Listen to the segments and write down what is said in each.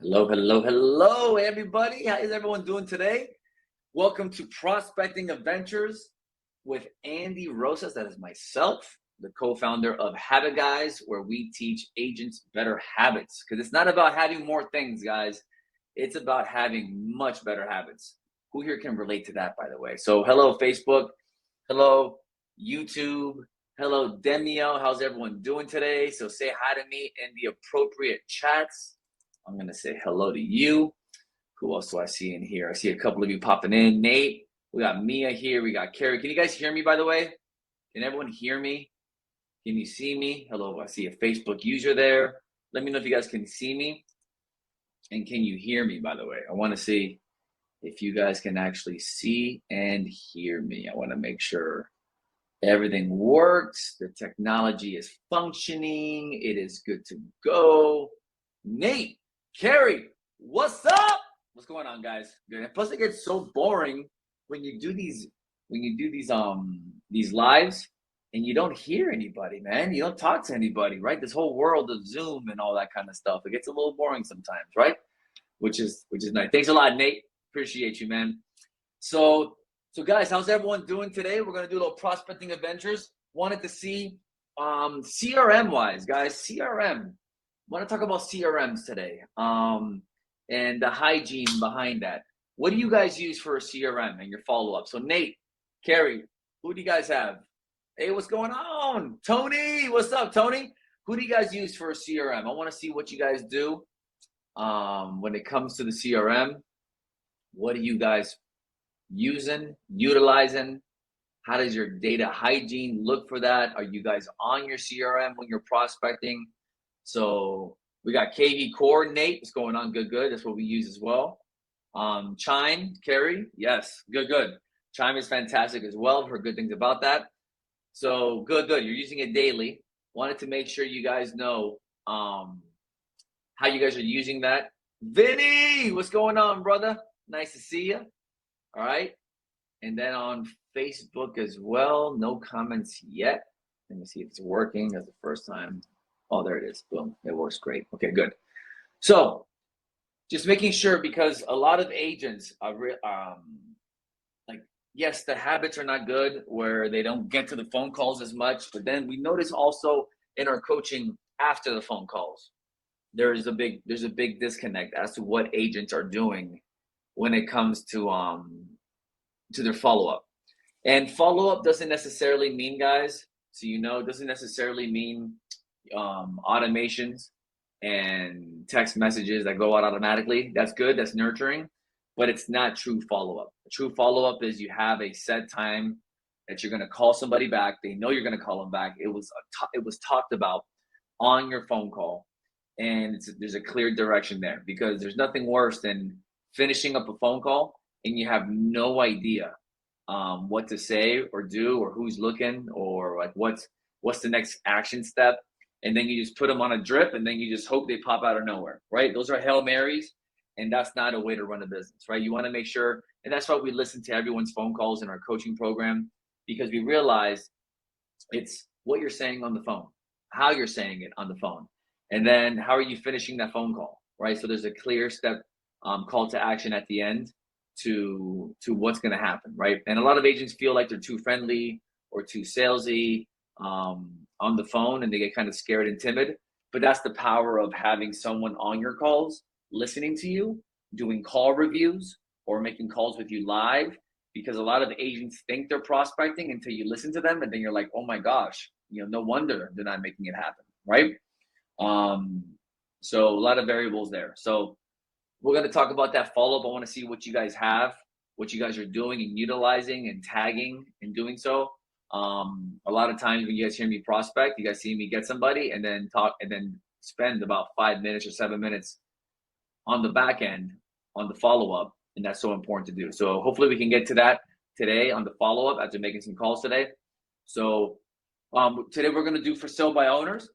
Hello, hello, hello, everybody. How is everyone doing today? Welcome to Prospecting Adventures with Andy Rosas. That is myself, the co-founder of Habit Guys, where we teach agents better habits. Because it's not about having more things, guys. It's about having much better habits. Who here can relate to that, by the way? So hello, Facebook. Hello, YouTube. Hello, Demio. How's everyone doing today? So say hi to me in the appropriate chats. I'm going to say hello to you. Who else do I see in here? I see a couple of you popping in. Nate, we got Mia here. We got Carrie. Can you guys hear me, by the way? Can everyone hear me? Can you see me? Hello, I see a Facebook user there. Let me know if you guys can see me. And can you hear me, by the way? I want to see if you guys can actually see and hear me. I want to make sure everything works. The technology is functioning. It is good to go. Nate, Carrie, what's up? What's going on, guys? Good. Plus, it gets so boring when you do these lives and you don't hear anybody, man. You don't talk to anybody, right? This whole world of Zoom and all that kind of stuff. It gets a little boring sometimes, right? Which is nice. Thanks a lot, Nate. Appreciate you, man. So guys, how's everyone doing today? We're gonna do a little prospecting adventures. Wanted to see CRM wise, guys. CRM. Want to talk about CRMs today. And the hygiene behind that. What do you guys use for a CRM and your follow-up? So Nate, Carrie, who do you guys have? Hey, what's going on? Tony, what's up, Tony? Who do you guys use for a CRM? I want to see what you guys do when it comes to the CRM. What are you guys using, utilizing? How does your data hygiene look for that? Are you guys on your CRM when you're prospecting? So we got KV Coordinate. What's going on? Good. That's what we use as well. Chime, Carrie, yes, good. Chime is fantastic as well. I've heard good things about that. So good. You're using it daily. Wanted to make sure you guys know how you guys are using that. Vinny, what's going on, brother? Nice to see you. All right. And then on Facebook as well. No comments yet. Let me see if it's working. That's the first time. Oh, there it is. Boom. It works great. Okay, good. So just making sure, because a lot of agents are like, yes, the habits are not good where they don't get to the phone calls as much, but then we notice also in our coaching after the phone calls, there's a big disconnect as to what agents are doing when it comes to their follow-up. And follow-up doesn't necessarily mean, guys, so doesn't necessarily mean automations and text messages that go out automatically. That's good, that's nurturing, but it's not true follow-up. True follow-up is you have a set time that you're going to call somebody back. They know you're going to call them back. It was talked about on your phone call, and there's a clear direction there, because there's nothing worse than finishing up a phone call and you have no idea what to say or do, or who's looking, or like what's the next action step. And then you just put them on a drip, and then you just hope they pop out of nowhere, right? Those are Hail Marys, and that's not a way to run a business, right? You want to make sure, and that's why we listen to everyone's phone calls in our coaching program, because we realize it's what you're saying on the phone, how you're saying it on the phone, and then how are you finishing that phone call, right? So there's a clear step call to action at the end to what's going to happen, right? And a lot of agents feel like they're too friendly or too salesy on the phone, and they get kind of scared and timid. But that's the power of having someone on your calls, listening to you, doing call reviews, or making calls with you live. Because a lot of agents think they're prospecting until you listen to them, and then you're like, oh my gosh, no wonder they're not making it happen, right? So a lot of variables there. So we're going to talk about that follow-up. I want to see what you guys have, what you guys are doing and utilizing and tagging and doing so. A lot of times when you guys hear me prospect, you guys see me get somebody and then talk, and then spend about 5 minutes or 7 minutes on the back end on the follow-up. And that's so important to do. So hopefully we can get to that today on the follow-up after making some calls today. So today we're going to do for sale by owners.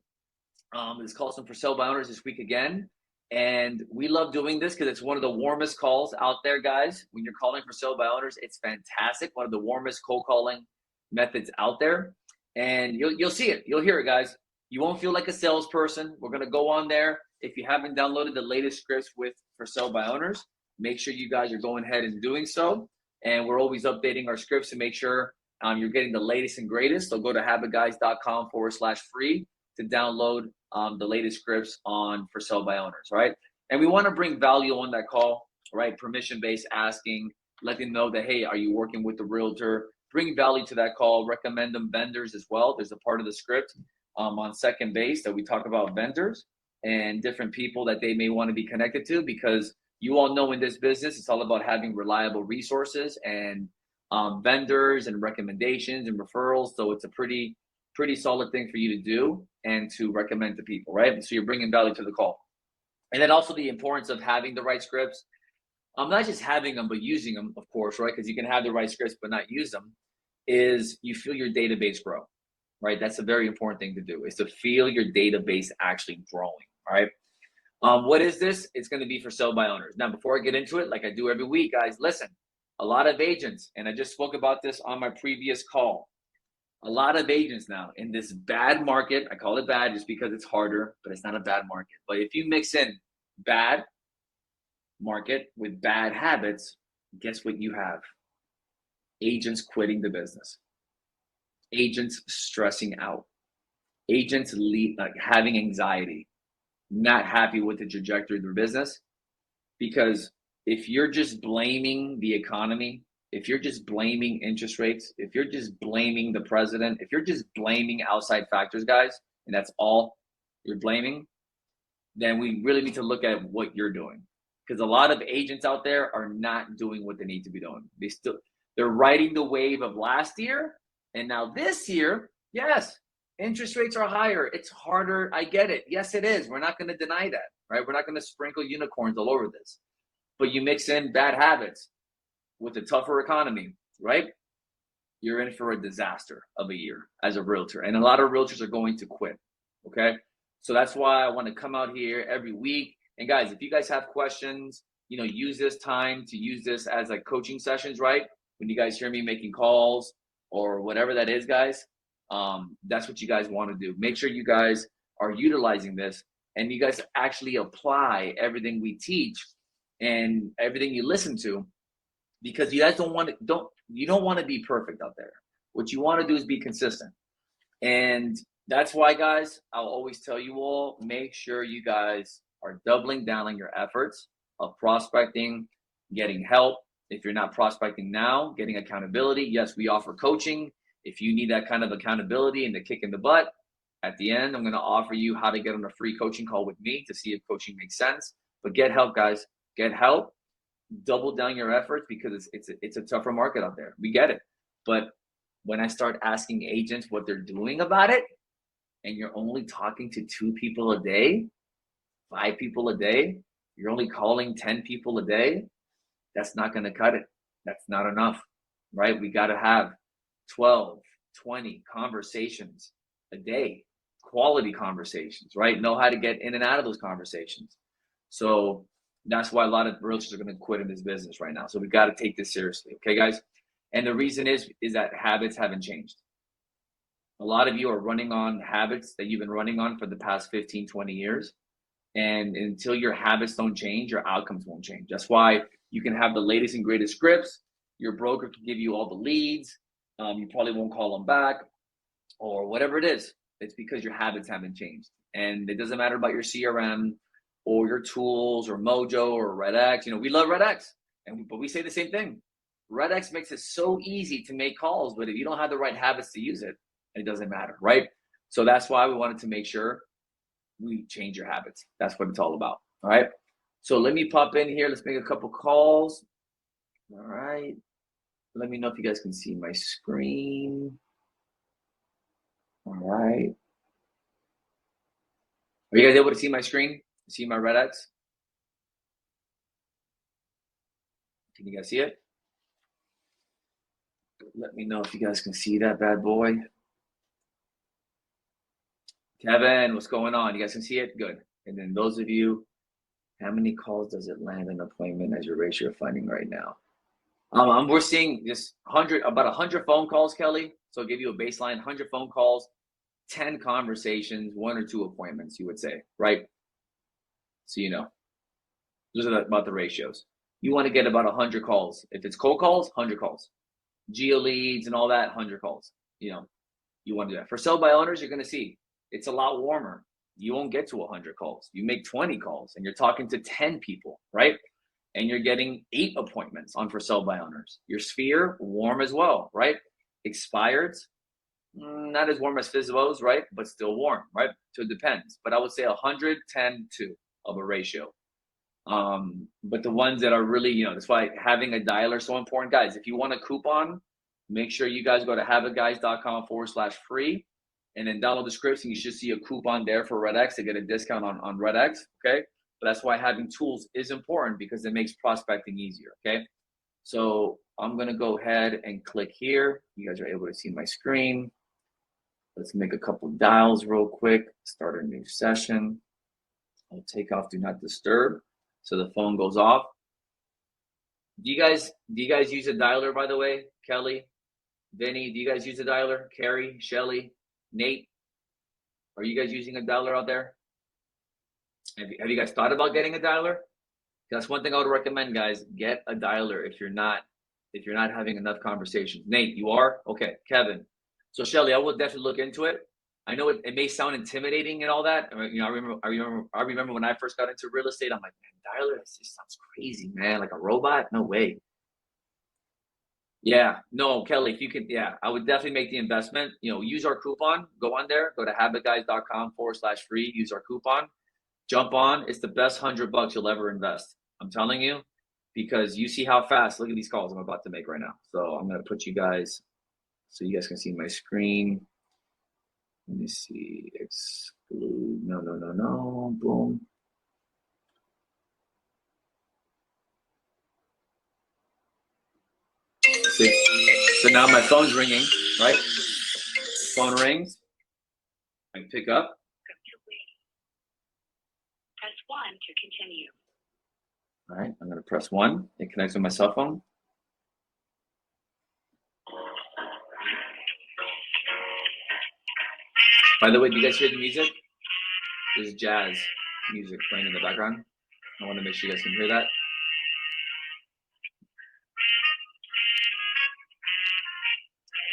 This call's for sale by owners this week again. And we love doing this because it's one of the warmest calls out there, guys. When you're calling for sale by owners, it's fantastic. One of the warmest cold calling methods out there. And you'll see it. You'll hear it, guys. You won't feel like a salesperson. We're going to go on there if you haven't downloaded the latest scripts for sale by owners, make sure you guys are going ahead and doing so. And we're always updating our scripts to make sure you're getting the latest and greatest. So go to habitguys.com/free to download the latest scripts for sale by owners, right? And we want to bring value on that call, right? Permission-based asking, let them know that, hey, are you working with the realtor? Bring value to that call. Recommend them vendors as well. There's a part of the script on second base that we talk about vendors and different people that they may want to be connected to, because you all know in this business, it's all about having reliable resources and vendors and recommendations and referrals. So it's a pretty solid thing for you to do and to recommend to people, right? So you're bringing value to the call. And then also the importance of having the right scripts. Not just having them, but using them, of course, right? Because you can have the right scripts, but not use them, is you feel your database grow, right? That's a very important thing to do, is to feel your database actually growing, all right? What is this? It's going to be for sale by owners. Now, before I get into it, like I do every week, guys, listen, a lot of agents, and I just spoke about this on my previous call, a lot of agents now in this bad market, I call it bad just because it's harder, but it's not a bad market. But if you mix in bad market with bad habits, guess what you have? Agents quitting the business, agents stressing out, agents having anxiety, not happy with the trajectory of their business. Because if you're just blaming the economy, if you're just blaming interest rates, if you're just blaming the president, if you're just blaming outside factors, guys, and that's all you're blaming, then we really need to look at what you're doing. Because a lot of agents out there are not doing what they need to be doing. They're riding the wave of last year, and now this year, yes, interest rates are higher. It's harder. I get it. Yes, it is. We're not going to deny that, right? We're not going to sprinkle unicorns all over this. But you mix in bad habits with a tougher economy, right? You're in for a disaster of a year as a realtor. And a lot of realtors are going to quit, okay? So that's why I want to come out here every week. And guys, if you guys have questions, use this time to use this as like coaching sessions, right? When you guys hear me making calls or whatever that is, guys, that's what you guys want to do. Make sure you guys are utilizing this and you guys actually apply everything we teach and everything you listen to, because you guys don't want to be perfect out there. What you want to do is be consistent. And that's why, guys, I'll always tell you all, make sure you guys are doubling down on your efforts of prospecting, getting help. If you're not prospecting now, getting accountability. Yes, we offer coaching. If you need that kind of accountability and the kick in the butt, at the end, I'm going to offer you how to get on a free coaching call with me to see if coaching makes sense. But get help, guys. Get help. Double down your efforts, because it's a tougher market out there. We get it. But when I start asking agents what they're doing about it, and you're only talking to 2 people a day, 5 people a day, you're only calling 10 people a day, that's not going to cut it. That's not enough, right? We got to have 12, 20 conversations a day, quality conversations, right? Know how to get in and out of those conversations. So that's why a lot of realtors are going to quit in this business right now. So we got to take this seriously. Okay, guys? And the reason is that habits haven't changed. A lot of you are running on habits that you've been running on for the past 15, 20 years. And until your habits don't change, your outcomes won't change. That's why you can have the latest and greatest scripts. Your broker can give you all the leads. You probably won't call them back or whatever it is. It's because your habits haven't changed. And it doesn't matter about your CRM or your tools or Mojo or RedX. We love RedX, but we say the same thing. RedX makes it so easy to make calls, but if you don't have the right habits to use it, it doesn't matter, right? So that's why we wanted to make sure we change your habits. That's what it's all about, all right? So let me pop in here. Let's make a couple calls. All right. Let me know if you guys can see my screen. All right. Are you guys able to see my screen? See my RedX? Can you guys see it? Let me know if you guys can see that bad boy. Kevin, what's going on? You guys can see it? Good. And then those of you, how many calls does it land an appointment as your ratio of funding right now? We're seeing just about 100 phone calls, Kelly. So I'll give you a baseline, 100 phone calls, 10 conversations, 1 or 2 appointments, you would say, right? So you know, those are about the ratios. You want to get about 100 calls. If it's cold calls, 100 calls. Geo leads and all that, 100 calls. You know, you want to do that. For sell by owners, you're going to see it's a lot warmer. You won't get to 100 calls. You make 20 calls and you're talking to 10 people, right? And you're getting 8 appointments on for sell by owners. Your sphere, warm as well, right? Expireds, not as warm as FISBOs, right? But still warm, right? So it depends. But I would say 110-2 of a ratio. But the ones that are really, you know, that's why having a dialer is so important. Guys, if you want a coupon, make sure you guys go to habitguys.com/free and then download the scripts, and you should see a coupon there for RedX to get a discount on RedX, okay? But that's why having tools is important, because it makes prospecting easier, okay? So I'm gonna go ahead and click here. You guys are able to see my screen. Let's make a couple dials real quick, start a new session. I'll take off do not disturb, so the phone goes off. Do you guys use a dialer, by the way? Kelly, Vinny, do you guys use a dialer? Carrie, Shelly, Nate, are you guys using a dialer out there? Have you guys thought about getting a dialer? That's one thing I would recommend, guys. Get a dialer if you're not having enough conversations. Nate, you are? Okay, Kevin. So Shelly, I will definitely look into it. I know it may sound intimidating and all that. You know, I remember when I first got into real estate, I'm like, man, dialer, this just sounds crazy, man. Like a robot? No way. Yeah, no, Kelly, if you can, yeah, I would definitely make the investment. You know, use our coupon. Go on there. Go to habitguys.com/free. Use our coupon. Jump on. It's the best $100 you'll ever invest. I'm telling you, because you see how fast. Look at these calls I'm about to make right now. So I'm gonna put you guys so you guys can see my screen. Let me see. Exclude. No. Boom. See? So now my phone's ringing, right? Phone rings. I pick up. Press 1 to continue. All right, I'm gonna press 1. It connects with my cell phone. By the way, do you guys hear the music? There's jazz music playing in the background. I want to make sure you guys can hear that.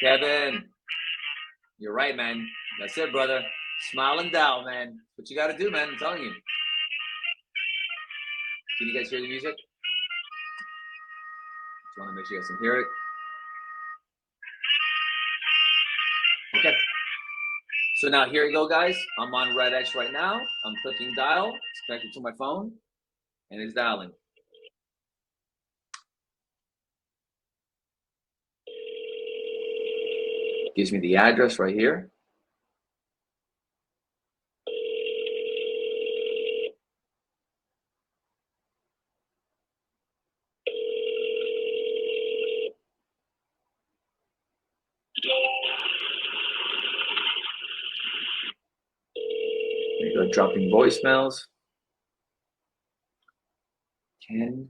Kevin, you're right, man. That's it, brother. Smile and dial, man. What you got to do, man. I'm telling you. Can you guys hear the music? Just want to make sure you guys can hear it. Okay. So now here you go, guys. I'm on RedX right now. I'm clicking dial. It's connected to my phone, and it's dialing. Gives me the address right here. There you go, dropping voicemails. Ken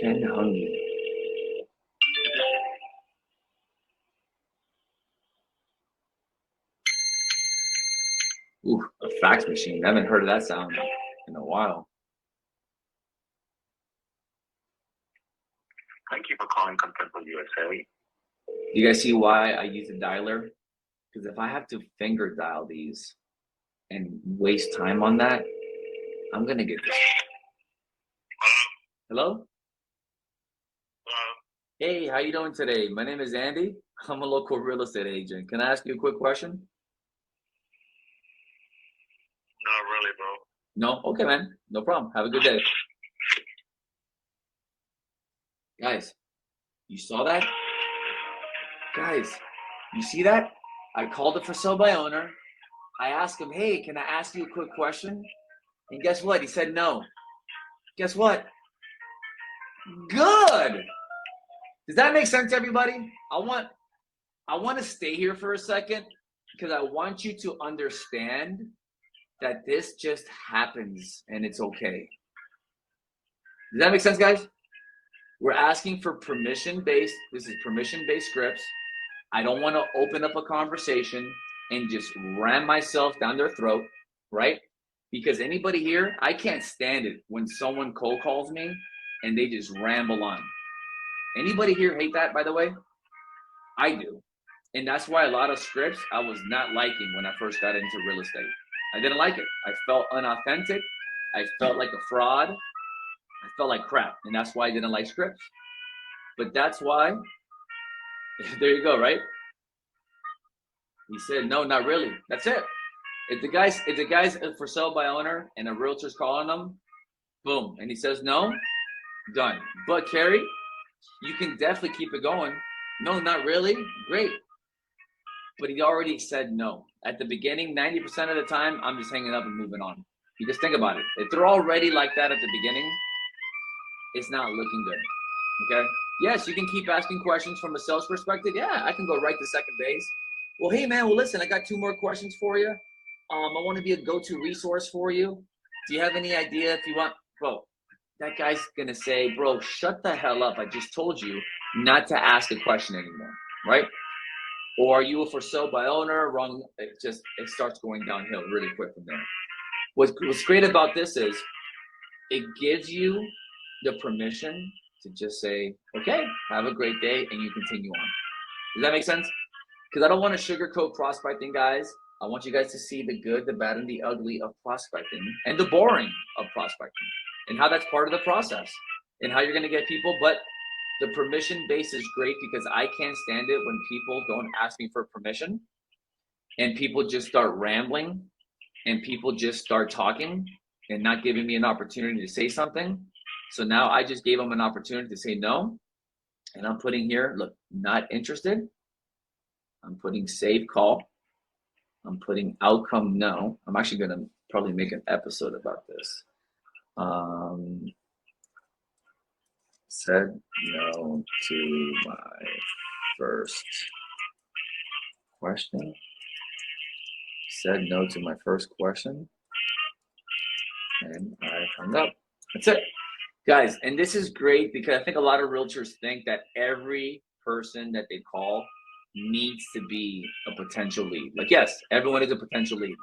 Hungy. Ooh, a fax machine. I haven't heard of that sound in a while. Thank you for calling Contemporary USA. You guys see why I use a dialer? Because if I have to finger dial these and waste time on that, I'm gonna get this. Hello? Hey, how you doing today? My name is Andy. I'm a local real estate agent. Can I ask you a quick question? Not really, bro. No? Okay, man. No problem. Have a good day. Guys, you saw that? Guys, you see that? I called it for sale by owner. I asked him, hey, can I ask you a quick question? And guess what? He said no. Guess what? Good. Does that make sense, everybody? I want to stay here for a second because I want you to understand that this just happens and it's okay. Does that make sense, guys? We're asking for permission-based. This is permission-based scripts. I don't want to open up a conversation and just ram myself down their throat, right? Because anybody here, I can't stand it when someone cold calls me and they just ramble on. Anybody here hate that, by the way? I do. And that's why a lot of scripts I was not liking when I first got into real estate. I didn't like it. I felt unauthentic. I felt like a fraud. I felt like crap. And that's why I didn't like scripts. But that's why, there you go, right? He said, no, not really. That's it. If the guy's for sale by owner and a realtor's calling them, boom. And he says no, done. But Carrie, you can definitely keep it going. No, not really. Great. But he already said no. At the beginning, 90% of the time, I'm just hanging up and moving on. You just think about it. If they're already like that at the beginning, it's not looking good. Okay? Yes, you can keep asking questions from a sales perspective. Yeah, I can go right to second base. Well, hey man, well listen, I got 2 more questions for you. I want to be a go-to resource for you. Do you have any idea if you want, bro? That guy's gonna say, bro, shut the hell up. I just told you not to ask a question anymore, right? Or are you a for sale by owner? Wrong. It starts going downhill really quick from there. What's great about this is it gives you the permission to just say, okay, have a great day, and you continue on. Does that make sense? Because I don't want to sugarcoat prospecting, guys. I want you guys to see the good, the bad, and the ugly of prospecting and the boring of prospecting and how that's part of the process and how you're going to get people. But the permission base is great because I can't stand it when people don't ask me for permission and people just start rambling and people just start talking and not giving me an opportunity to say something. So now I just gave them an opportunity to say no. And I'm putting here, look, not interested. I'm putting save call. I'm putting outcome no. I'm actually going to probably make an episode about this. Said no to my first question. Said no to my first question. And I hung up. That's it. Guys, and this is great because I think a lot of realtors think that every person that they call needs to be a potential lead. Like, yes, everyone is a potential lead,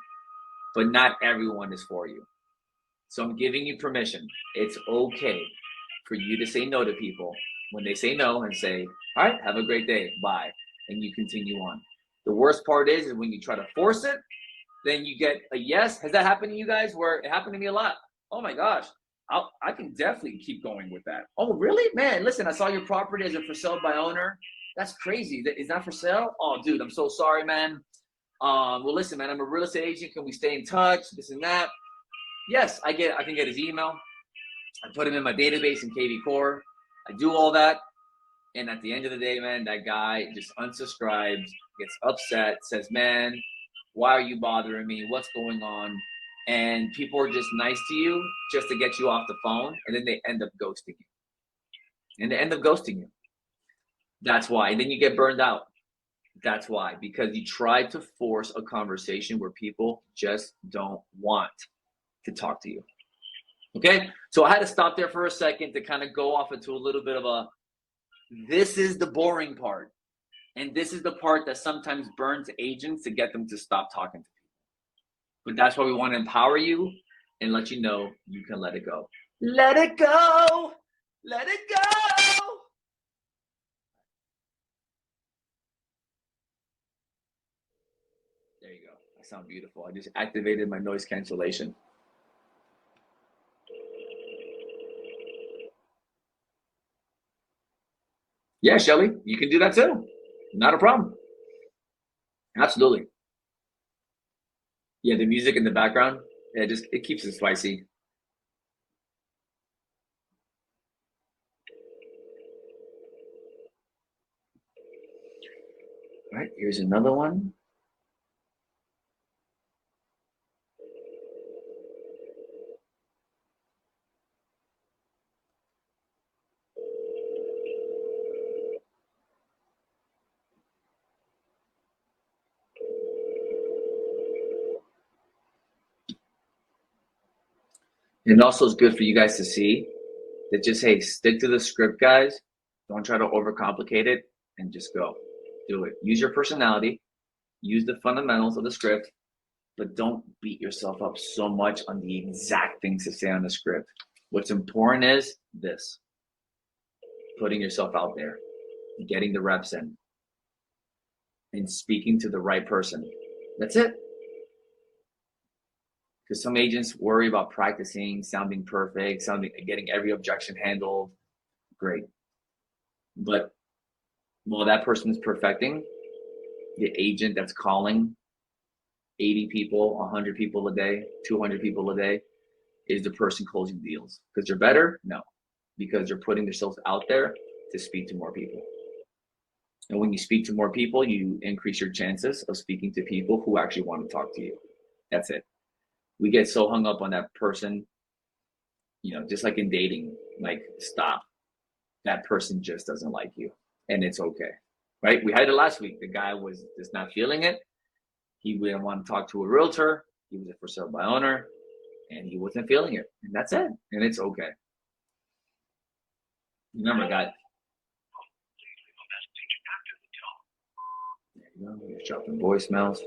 but not everyone is for you. So I'm giving you permission. It's okay for you to say no to people when they say no and say, all right, have a great day, bye, and you continue on. The worst part is when you try to force it, then you get a yes. Has that happened to you guys? Where it happened to me a lot. Oh my gosh, I can definitely keep going with that. Oh really, man? Listen, I saw your property as a for sale by owner. That's crazy. Is that for sale? Oh, dude, I'm so sorry, man. Well, listen, man, I'm a real estate agent. Can we stay in touch? This and that. Yes, I can get his email. I put him in my database in KV Core. I do all that. And at the end of the day, man, that guy just unsubscribes, gets upset, says, man, why are you bothering me? What's going on? And people are just nice to you just to get you off the phone. And then they end up ghosting you. That's why. And then you get burned out. That's why. Because you try to force a conversation where people just don't want to talk to you. Okay? So I had to stop there for a second to kind of go off into a little bit of this is the boring part. And this is the part that sometimes burns agents to get them to stop talking to people. But that's why we want to empower you and let you know you can let it go. Let it go. Let it go. There you go. I sound beautiful. I just activated my noise cancellation. Yeah, Shelly, you can do that too. Not a problem. Absolutely. Yeah, the music in the background, it keeps it spicy. All right, here's another one. And also it's good for you guys to see that just, hey, stick to the script, guys. Don't try to overcomplicate it and just go. Do it. Use your personality. Use the fundamentals of the script but don't beat yourself up so much on the exact things to say on the script. What's important is this: putting yourself out there, getting the reps in, and speaking to the right person. That's it. Because some agents worry about practicing, sounding perfect, getting every objection handled. Great. But while that person is perfecting, the agent that's calling 80 people, 100 people a day, 200 people a day is the person closing deals. Because they're better? No. Because they're putting themselves out there to speak to more people. And when you speak to more people, you increase your chances of speaking to people who actually want to talk to you. That's it. We get so hung up on that person, just like in dating, like, stop. That person just doesn't like you, and it's okay, right? We had it last week. The guy was just not feeling it. He didn't want to talk to a realtor. He was a for sale by owner, and he wasn't feeling it, and that's it, and it's okay. Remember, guys. There you go. You're dropping voicemails.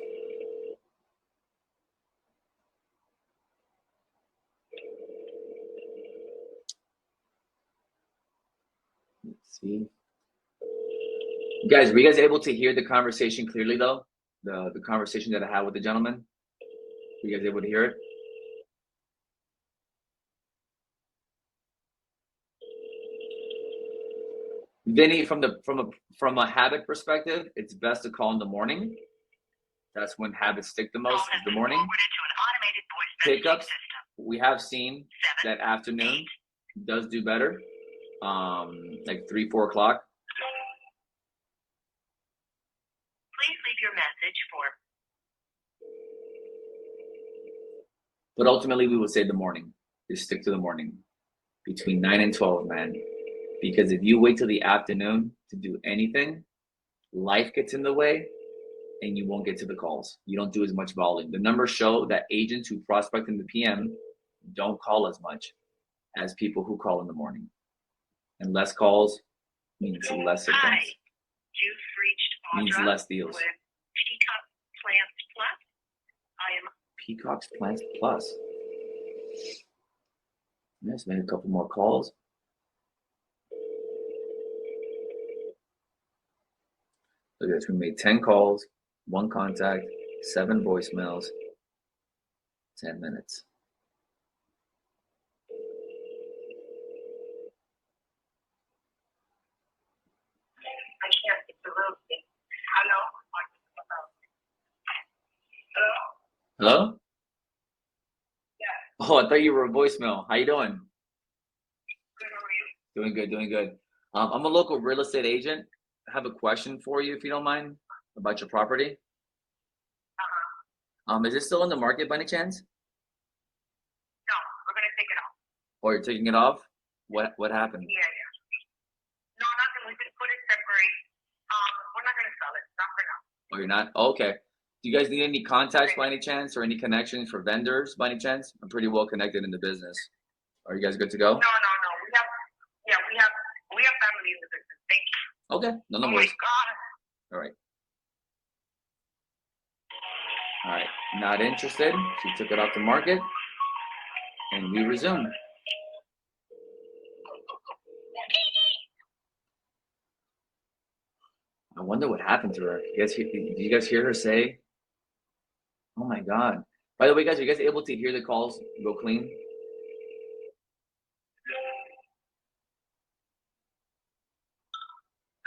Let's see. Guys, were you guys able to hear the conversation clearly, though? The conversation that I had with the gentleman? Were you guys able to hear it? Vinny, from a habit perspective, it's best to call in the morning. That's when habits stick the most, is the morning. Pickups, we have seen that afternoon does do better, like 3, 4 o'clock. Please leave your message for. But ultimately, we would say the morning. Just stick to the morning, between 9 and 12, man. Because if you wait till the afternoon to do anything, life gets in the way, and you won't get to the calls. You don't do as much volume. The numbers show that agents who prospect in the PM don't call as much as people who call in the morning. And less calls means less attempts. Hi, you've reached means less deals. With Peacock Plants Plus. I am Peacock's Plants Plus. Let's make a couple more calls. Look at this. We made 10 calls, 1 contact, 7 voicemails, 10 minutes. I can't get the room. Hello? Hello? Yeah. Oh, I thought you were a voicemail. How you doing? Good, how are you? Doing good, doing good. I'm a local real estate agent. I have a question for you, if you don't mind, about your property. Is it still on the market by any chance? No, we're gonna take it off. Or you're taking it off? What happened? Yeah. No, nothing. We just put it separate. We're not gonna sell it. Not for now. Oh, you're not? Oh, okay. Do you guys need any contacts by any chance, or any connections for vendors by any chance? I'm pretty well connected in the business. Are you guys good to go? No. We have family in the business. Thank you. Okay, no Oh worries. my God. All right, not interested. She took it off the market, and we resume. I wonder what happened to her. Did you guys hear her say? Oh my God. By the way, guys, are you guys able to hear the calls go clean?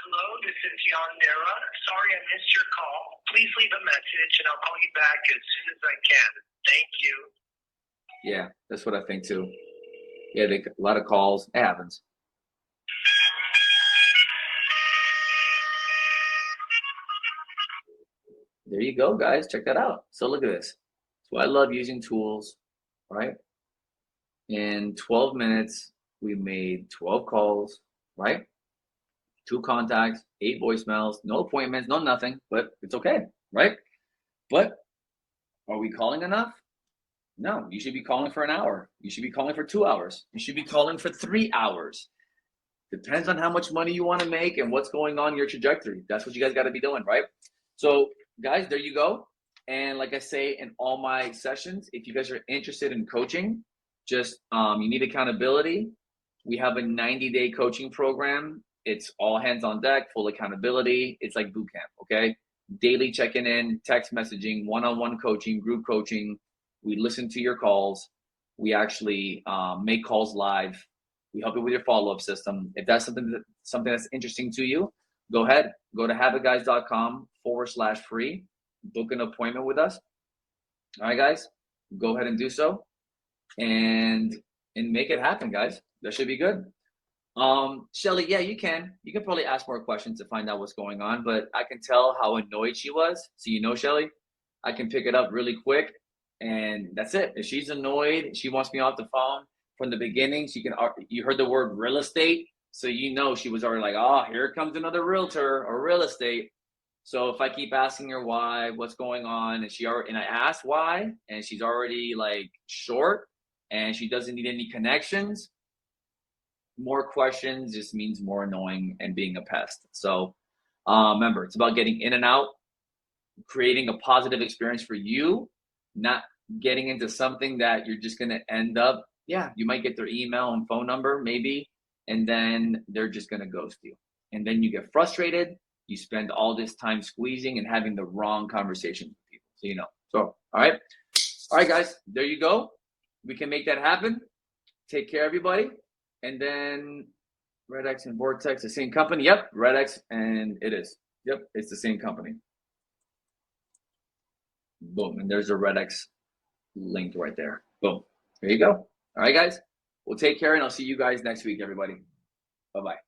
Hello, this is Yandera. Sorry I missed your call. Please leave a message and I'll call you back as soon as I can. Thank you. Yeah, that's what I think too. Yeah, a lot of calls. It happens. There you go, guys. Check that out. So look at this. So I love using tools, right? In 12 minutes, we made 12 calls, right? 2 contacts, 8 voicemails, no appointments, no nothing, but it's okay, right? But are we calling enough? No, you should be calling for an hour. You should be calling for 2 hours. You should be calling for 3 hours. Depends on how much money you want to make and what's going on in your trajectory. That's what you guys got to be doing, right? So guys, there you go. And like I say in all my sessions, if you guys are interested in coaching, just you need accountability. We have a 90-day coaching program. It's all hands on deck, full accountability. It's like boot camp, okay? Daily checking in, text messaging, one-on-one coaching, group coaching. We listen to your calls. We actually make calls live. We help you with your follow-up system. If that's something that's interesting to you, go ahead. Go to habitguys.com/free. Book an appointment with us. All right, guys, go ahead and do so, and make it happen, guys. That should be good. Shelly, yeah, you can probably ask more questions to find out what's going on, but I can tell how annoyed she was. So Shelly, I can pick it up really quick, and that's it. If she's annoyed, she wants me off the phone from the beginning. You heard the word real estate, so she was already like, oh, here comes another realtor or real estate. So if I keep asking her why, what's going on, and I asked why, and she's already like short, and she doesn't need any connections, more questions just means more annoying and being a pest. So remember, it's about getting in and out, creating a positive experience for you, not getting into something that you're just going to end up, you might get their email and phone number maybe, and then they're just going to ghost you. And then you get frustrated. You spend all this time squeezing and having the wrong conversations with people. So, all right, guys, there you go. We can make that happen. Take care, everybody. And then Red X and Vortex, the same company. Yep, Red X, and it is. Yep, it's the same company. Boom, and there's a Red X linked right there. Boom, there you go. All right, guys. Well, take care, and I'll see you guys next week, everybody. Bye-bye.